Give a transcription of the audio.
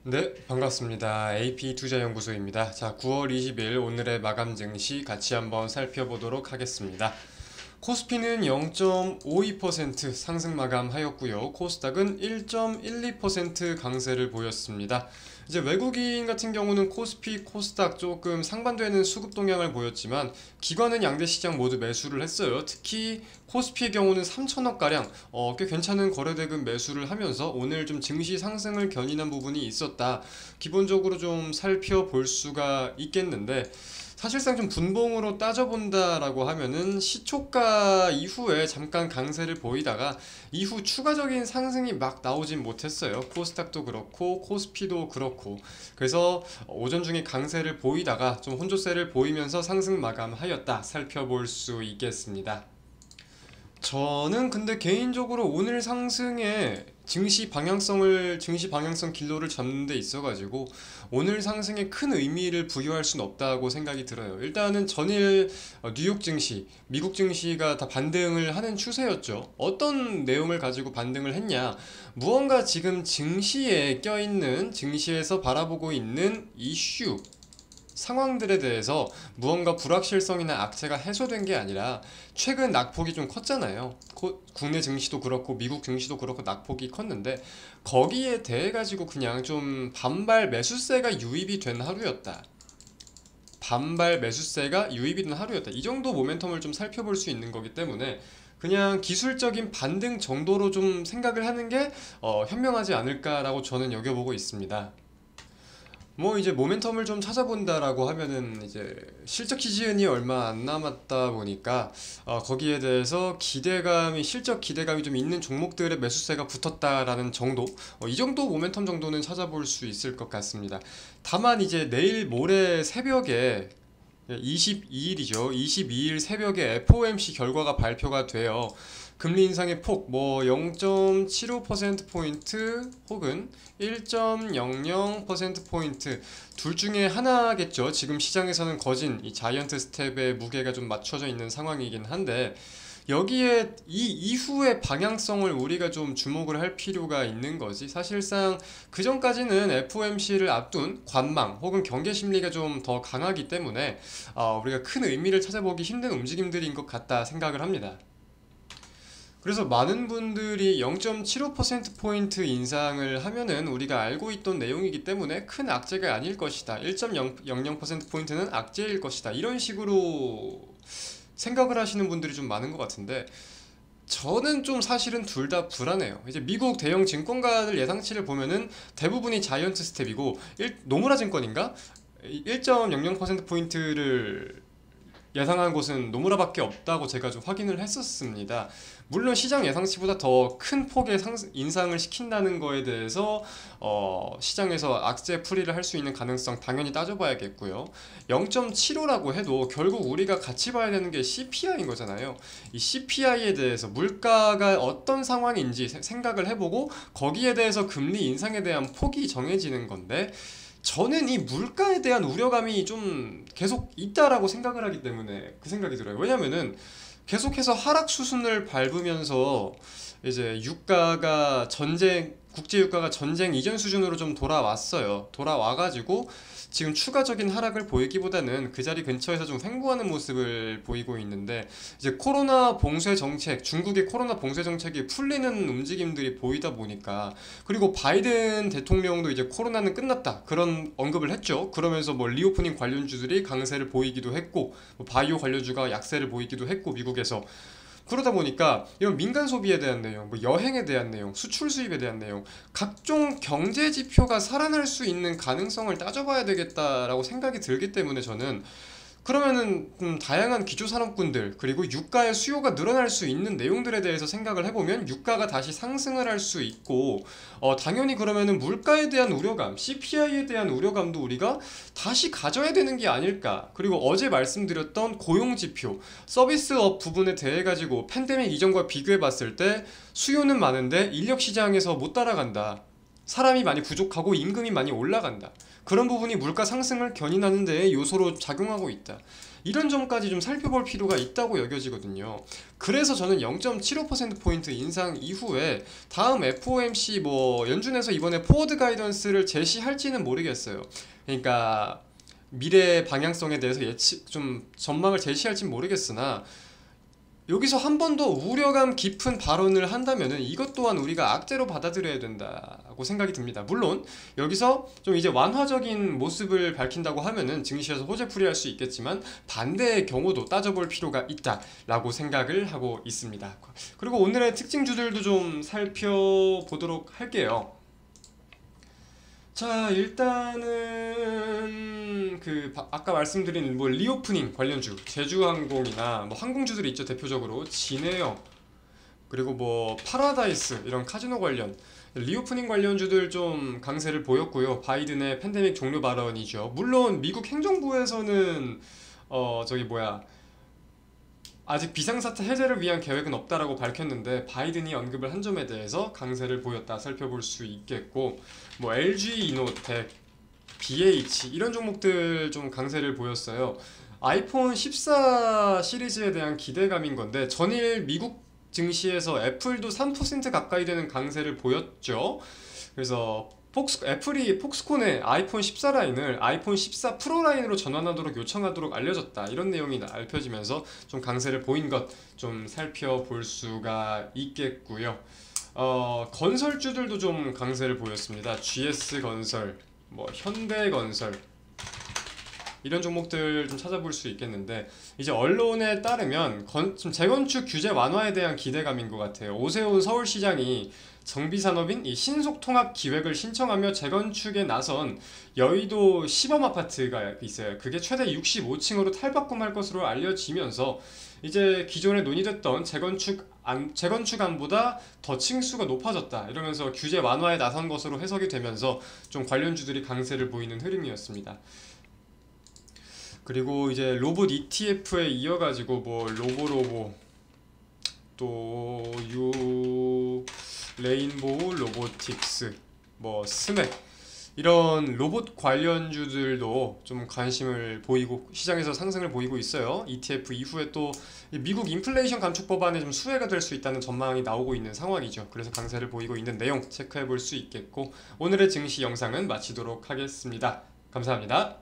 네, 반갑습니다. AP투자연구소입니다. 자, 9월 20일 오늘의 마감 증시 같이 한번 살펴보도록 하겠습니다. 코스피는 0.52% 상승 마감하였고요. 코스닥은 1.12% 강세를 보였습니다. 이제 외국인 같은 경우는 코스피, 코스닥 조금 상반되는 수급 동향을 보였지만 기관은 양대 시장 모두 매수를 했어요. 특히 코스피의 경우는 3천억가량 꽤 괜찮은 거래대금 매수를 하면서 오늘 좀 증시 상승을 견인한 부분이 있었다. 기본적으로 좀 살펴볼 수가 있겠는데 사실상 좀 분봉으로 따져본다라고 하면은 시초가 이후에 잠깐 강세를 보이다가 이후 추가적인 상승이 막 나오진 못했어요. 코스닥도 그렇고 코스피도 그렇고. 그래서 오전 중에 강세를 보이다가 좀 혼조세를 보이면서 상승 마감하였다 살펴볼 수 있겠습니다. 저는 근데 개인적으로 오늘 상승에 증시 방향성 길로를 잡는 데 있어가지고 오늘 상승에 큰 의미를 부여할 수는 없다고 생각이 들어요. 일단은 전일 뉴욕 증시, 미국 증시가 다 반등을 하는 추세였죠. 어떤 내용을 가지고 반등을 했냐? 무언가 지금 증시에 껴있는, 증시에서 바라보고 있는 이슈, 상황들에 대해서 무언가 불확실성이나 악재가 해소된 게 아니라 최근 낙폭이 좀 컸잖아요. 국내 증시도 그렇고 미국 증시도 그렇고 낙폭이 컸는데 거기에 대해 가지고 그냥 좀 반발 매수세가 유입이 된 하루였다. 반발 매수세가 유입이 된 하루였다. 이 정도 모멘텀을 좀 살펴볼 수 있는 거기 때문에 그냥 기술적인 반등 정도로 좀 생각을 하는 게 현명하지 않을까라고 저는 여겨보고 있습니다. 뭐 이제 모멘텀을 좀 찾아본다라고 하면은 이제 실적 시즌이 얼마 안 남았다 보니까 거기에 대해서 실적 기대감이 좀 있는 종목들의 매수세가 붙었다라는 정도, 이 정도 모멘텀 정도는 찾아볼 수 있을 것 같습니다. 다만 이제 내일 모레 새벽에 22일이죠. 22일 새벽에 FOMC 결과가 발표가 돼요. 금리 인상의 폭, 뭐 0.75%포인트 혹은 1.00%포인트 둘 중에 하나겠죠. 지금 시장에서는 거진 이 자이언트 스텝의 무게가 좀 맞춰져 있는 상황이긴 한데 여기에 이 이후의 방향성을 우리가 좀 주목을 할 필요가 있는 거지. 사실상 그 전까지는 FOMC를 앞둔 관망 혹은 경계 심리가 좀 더 강하기 때문에 우리가 큰 의미를 찾아보기 힘든 움직임들인 것 같다 생각을 합니다. 그래서 많은 분들이 0.75%포인트 인상을 하면은 우리가 알고 있던 내용이기 때문에 큰 악재가 아닐 것이다. 1.00%포인트는 악재일 것이다. 이런 식으로 생각을 하시는 분들이 좀 많은 것 같은데 저는 좀 사실은 둘 다 불안해요. 이제 미국 대형 증권가들 예상치를 보면은 대부분이 자이언트 스텝이고 노무라 증권인가? 1.00%포인트를 예상한 곳은 노무라밖에 없다고 제가 좀 확인을 했었습니다. 물론 시장 예상치보다 더 큰 폭의 인상을 시킨다는 거에 대해서 시장에서 악재 풀이를 할 수 있는 가능성 당연히 따져봐야겠고요. 0.75라고 해도 결국 우리가 같이 봐야 되는 게 CPI인 거잖아요. 이 CPI에 대해서 물가가 어떤 상황인지 생각을 해보고 거기에 대해서 금리 인상에 대한 폭이 정해지는 건데 저는 이 물가에 대한 우려감이 좀 계속 있다라고 생각을 하기 때문에 그 생각이 들어요. 왜냐면은 계속해서 하락 수순을 밟으면서 이제 국제 유가가 전쟁 이전 수준으로 좀 돌아왔어요. 돌아와가지고 지금 추가적인 하락을 보이기보다는 그 자리 근처에서 좀 횡보하는 모습을 보이고 있는데 이제 중국의 코로나 봉쇄 정책이 풀리는 움직임들이 보이다 보니까 그리고 바이든 대통령도 이제 코로나는 끝났다 그런 언급을 했죠. 그러면서 뭐 리오프닝 관련주들이 강세를 보이기도 했고 뭐 바이오 관련주가 약세를 보이기도 했고 미국에서 그러다 보니까 이런 민간 소비에 대한 내용, 뭐 여행에 대한 내용, 수출 수입에 대한 내용, 각종 경제 지표가 살아날 수 있는 가능성을 따져봐야 되겠다라고 생각이 들기 때문에 저는 그러면은 다양한 기초산업군들 그리고 유가의 수요가 늘어날 수 있는 내용들에 대해서 생각을 해보면 유가가 다시 상승을 할 수 있고 당연히 그러면은 물가에 대한 우려감, CPI에 대한 우려감도 우리가 다시 가져야 되는 게 아닐까. 그리고 어제 말씀드렸던 고용지표, 서비스업 부분에 대해 가지고 팬데믹 이전과 비교해 봤을 때 수요는 많은데 인력 시장에서 못 따라간다. 사람이 많이 부족하고 임금이 많이 올라간다. 그런 부분이 물가 상승을 견인하는 데 요소로 작용하고 있다. 이런 점까지 좀 살펴볼 필요가 있다고 여겨지거든요. 그래서 저는 0.75%포인트 인상 이후에 다음 FOMC 뭐 연준에서 이번에 포워드 가이던스를 제시할지는 모르겠어요. 그러니까 미래 방향성에 대해서 예측 좀 전망을 제시할지는 모르겠으나 여기서 한 번 더 우려감 깊은 발언을 한다면은 이것 또한 우리가 악재로 받아들여야 된다고 생각이 듭니다. 물론 여기서 좀 이제 완화적인 모습을 밝힌다고 하면은 증시에서 호재풀이할 수 있겠지만 반대의 경우도 따져볼 필요가 있다라고 생각을 하고 있습니다. 그리고 오늘의 특징주들도 좀 살펴보도록 할게요. 자, 일단은 아까 말씀드린 뭐 리오프닝 관련주, 제주항공이나 뭐 항공주들이 있죠. 대표적으로 진에어, 그리고 뭐 파라다이스 이런 카지노 관련 리오프닝 관련주들 좀 강세를 보였고요. 바이든의 팬데믹 종료 발언이죠. 물론 미국 행정부에서는 저기 뭐야, 아직 비상사태 해제를 위한 계획은 없다라고 밝혔는데 바이든이 언급을 한 점에 대해서 강세를 보였다 살펴볼 수 있겠고, 뭐 LG 이노텍, BH 이런 종목들 좀 강세를 보였어요. 아이폰 14 시리즈에 대한 기대감인 건데 전일 미국 증시에서 애플도 3% 가까이 되는 강세를 보였죠. 그래서 애플이 폭스콘의 아이폰 14 라인을 아이폰 14 프로 라인으로 전환하도록 요청하도록 알려졌다, 이런 내용이 알려지면서 좀 강세를 보인 것 좀 살펴볼 수가 있겠고요. 건설주들도 좀 강세를 보였습니다. GS건설, 뭐 현대건설 이런 종목들 좀 찾아볼 수 있겠는데, 이제 언론에 따르면 좀 재건축 규제 완화에 대한 기대감인 것 같아요. 오세훈 서울시장이 정비산업인 이 신속통합 기획을 신청하며 재건축에 나선 여의도 시범아파트가 있어요. 그게 최대 65층으로 탈바꿈할 것으로 알려지면서 이제 기존에 논의됐던 재건축안보다 더 층수가 높아졌다, 이러면서 규제 완화에 나선 것으로 해석이 되면서 좀 관련주들이 강세를 보이는 흐름이었습니다. 그리고 이제 로봇 ETF에 이어가지고 뭐 로보로보, 또 레인보우 로보틱스, 뭐 스맥 이런 로봇 관련주들도 좀 관심을 보이고 시장에서 상승을 보이고 있어요. ETF 이후에 또 미국 인플레이션 감축 법안에 좀 수혜가 될 수 있다는 전망이 나오고 있는 상황이죠. 그래서 강세를 보이고 있는 내용 체크해 볼 수 있겠고, 오늘의 증시 영상은 마치도록 하겠습니다. 감사합니다.